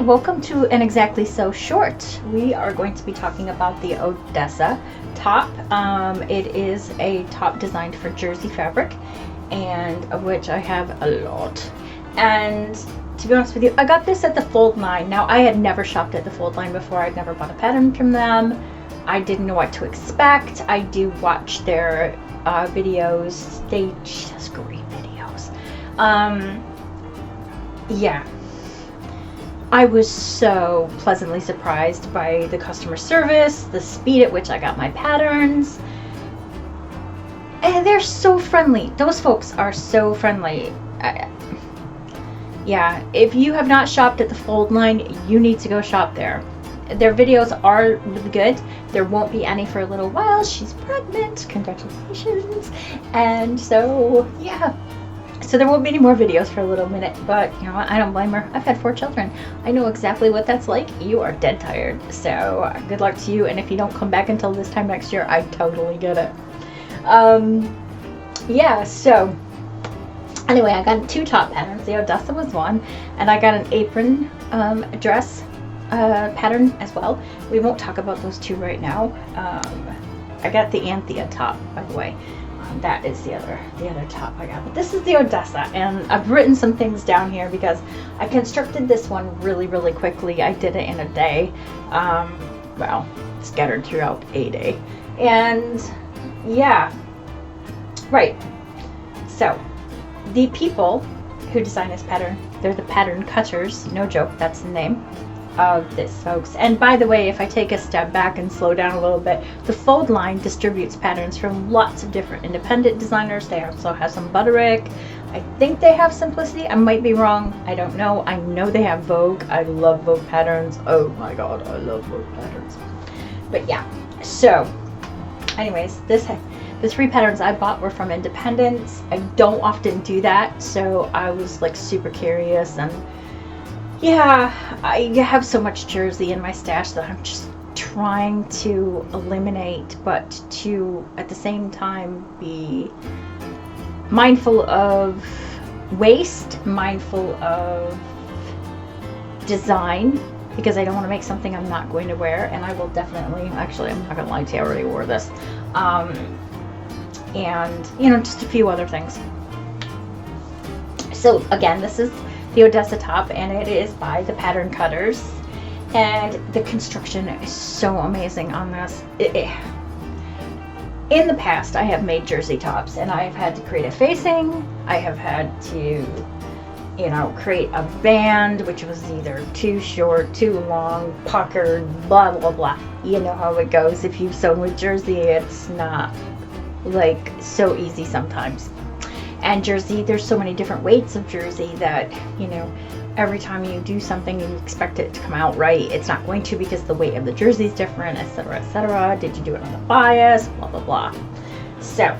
welcome to an Exactly So Short. We are going to be talking about the Odessa top. It is a top designed for jersey fabric, and of which I have a lot. And to be honest with you, I got this at the Fold Line. Now, I had never shopped at the Fold Line before. I'd never bought a pattern from them. I didn't know what to expect. I do watch their videos. They just great videos. Yeah. I was so pleasantly surprised by the customer service, the speed at which I got my patterns. And they're so friendly. Those folks are so friendly. Yeah, if you have not shopped at the Fold Line, you need to go shop there. Their videos are really good. There won't be any for a little while. She's pregnant. Congratulations. And so, yeah. So there won't be any more videos for a little minute, but you know what? I don't blame her. I've had 4 children. I know exactly what that's like. You are dead tired. So good luck to you. And if you don't come back until this time next year, I totally get it. Yeah, so anyway, I got 2 top patterns. The Odessa was one, and I got an apron dress pattern as well. We won't talk about those 2 right now. I got the Anthea top, by the way. That is the other top I got. But this is the Odessa, and I've written some things down here because I constructed this one really, really quickly. I did it in a day. Well, scattered throughout a day. And yeah, right. So the people who designed this pattern, they're the pattern cutters. No joke, that's the name of this, folks. And by the way, if I take a step back and slow down a little bit, the Fold Line distributes patterns from lots of different independent designers. They also have some Butterick. I think they have Simplicity. I might be wrong. I don't know. I know they have Vogue. I love Vogue patterns. Oh my god, I love Vogue patterns. But yeah, so anyways, the 3 patterns I bought were from independents. I don't often do that, so I was like super curious. And yeah, I have so much jersey in my stash that I'm just trying to eliminate, but to at the same time be mindful of waste, mindful of design, because I don't want to make something I'm not going to wear. And I will definitely, actually, I'm not gonna lie to you, I already wore this. And you know, just a few other things. So again, this is the Odessa top, and it is by the Pattern Cutters, and the construction is so amazing on this. In the past, I have made jersey tops, and I've had to create a facing. I have had to, you know, create a band, which was either too short, too long, puckered, blah blah blah. You know how it goes. If you've sewn with jersey, it's not like so easy sometimes. And jersey, there's so many different weights of jersey that, you know, every time you do something you expect it to come out right. It's not going to, because the weight of the jersey is different, etc., etc. Did you do it on the bias? Blah blah blah. So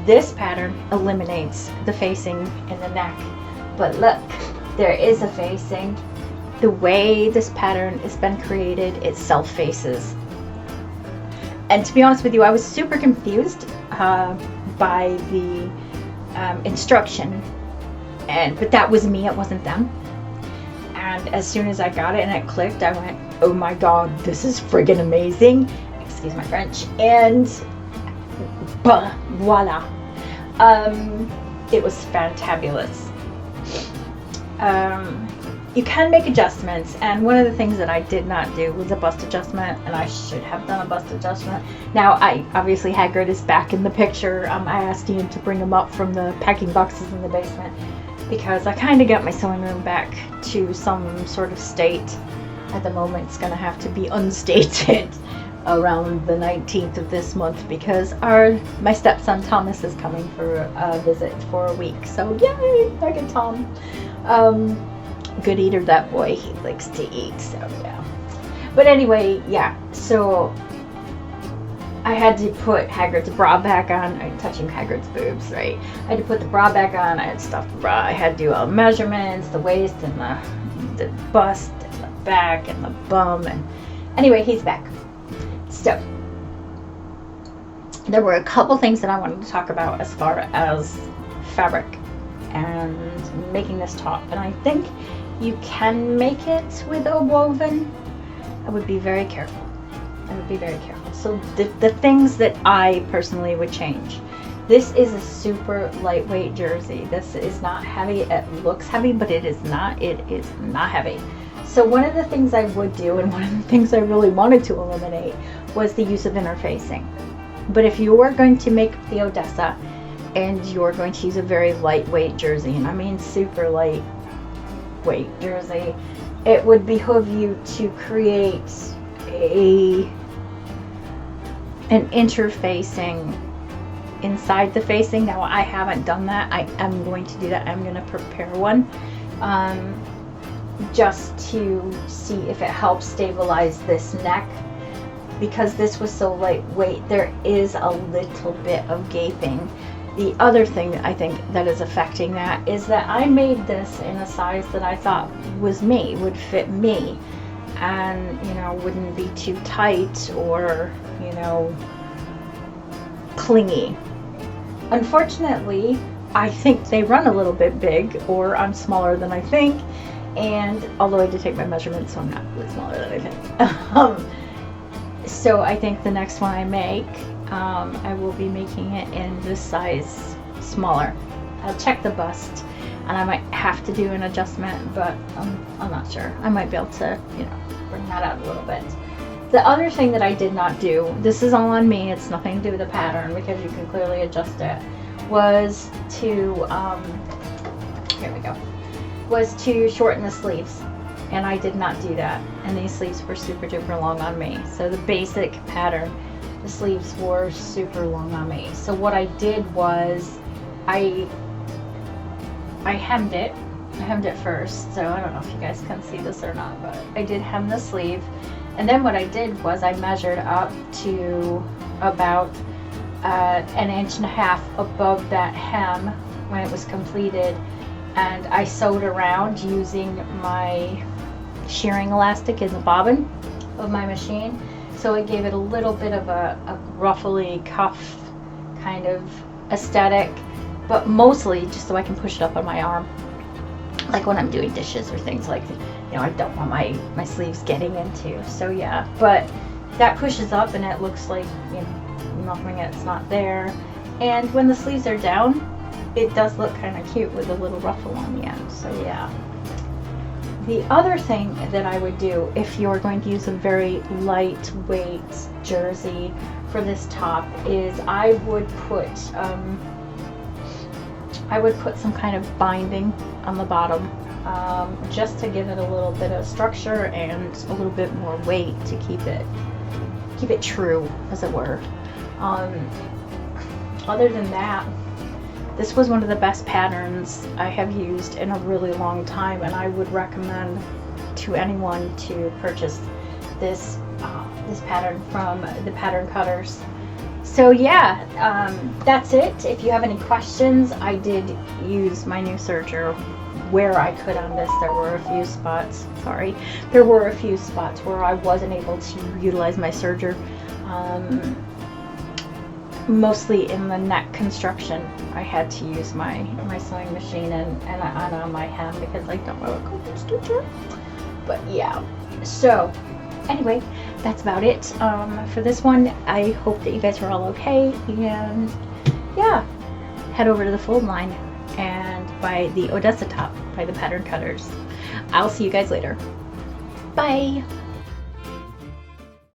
this pattern eliminates the facing and the neck, but look, there is a facing. The way this pattern has been created, it self faces. And to be honest with you, I was super confused by the instruction, but that was me, it wasn't them. And as soon as I got it and it clicked, I went, oh my god, this is friggin' amazing, excuse my French. And voila, it was fantabulous. You can make adjustments, and one of the things that I did not do was a bust adjustment, and I should have done a bust adjustment. Now, obviously Hagrid is back in the picture. I asked Ian to bring him up from the packing boxes in the basement, because I kind of got my sewing room back to some sort of state. At the moment, it's going to have to be unstated around the 19th of this month, because my stepson Thomas is coming for a visit for a week. So yay, back at Tom. Good eater, that boy. He likes to eat, so yeah. But anyway, yeah, so I had to put Hagrid's bra back on. I'm touching Hagrid's boobs, right? I had to put the bra back on. I had stuffed the bra. I had to do all the measurements, the waist and the bust and the back and the bum. And anyway, he's back. So there were a couple things that I wanted to talk about as far as fabric and making this top. And I think you can make it with a woven, I would be very careful. I would be very careful. So the things that I personally would change. This is a super lightweight jersey. This is not heavy. It looks heavy, but it is not. It is not heavy. So one of the things I would do, and one of the things I really wanted to eliminate, was the use of interfacing. But if you are going to make the Odessa and you're going to use a very lightweight jersey, and I mean super lightweight jersey, it would behoove you to create an interfacing inside the facing. Now I haven't done that. I am going to do that. I'm going to prepare one just to see if it helps stabilize this neck, because this was so lightweight. There is a little bit of gaping. The other thing that I think that is affecting that is that I made this in a size that I thought was me, would fit me, and you know, wouldn't be too tight or, you know, clingy. Unfortunately, I think they run a little bit big, or I'm smaller than I think, and although I did take my measurements, so I'm not really smaller than I think. So I think the next one I make, I will be making it in this size smaller. I'll check the bust, and I might have to do an adjustment, but I'm not sure. I might be able to, you know, bring that out a little bit. The other thing that I did not do, this is all on me, it's nothing to do with the pattern because you can clearly adjust it, was to, here we go, was to shorten the sleeves. And I did not do that. And these sleeves were super duper long on me. So the basic pattern, the sleeves were super long on me. So what I did was I hemmed it. I hemmed it first. So I don't know if you guys can see this or not, but I did hem the sleeve. And then what I did was I measured up to about 1.5 inches above that hem when it was completed. And I sewed around using my shearing elastic in the bobbin of my machine. So it gave it a little bit of a ruffly cuff kind of aesthetic, but mostly just so I can push it up on my arm. Like when I'm doing dishes or things like that, you know, I don't want my sleeves getting into. So yeah, but that pushes up and it looks like, you know, nothing, it's not there. And when the sleeves are down, it does look kind of cute with a little ruffle on the end. So yeah. The other thing that I would do if you're going to use a very lightweight jersey for this top is I would put some kind of binding on the bottom, just to give it a little bit of structure and a little bit more weight to keep it true, as it were. Other than that, this was one of the best patterns I have used in a really long time, and I would recommend to anyone to purchase this pattern from the Pattern Cutters. So yeah, that's it. If you have any questions, I did use my new serger where I could on this. There were a few spots, where I wasn't able to utilize my serger. Mostly in the neck construction, I had to use my sewing machine and on my hem because I don't want to go to stitcher. But yeah, so anyway, that's about it for this one. I hope that you guys are all okay, and yeah, head over to the fold line and buy the Odessa top by the Pattern Cutters. I'll see you guys later. Bye.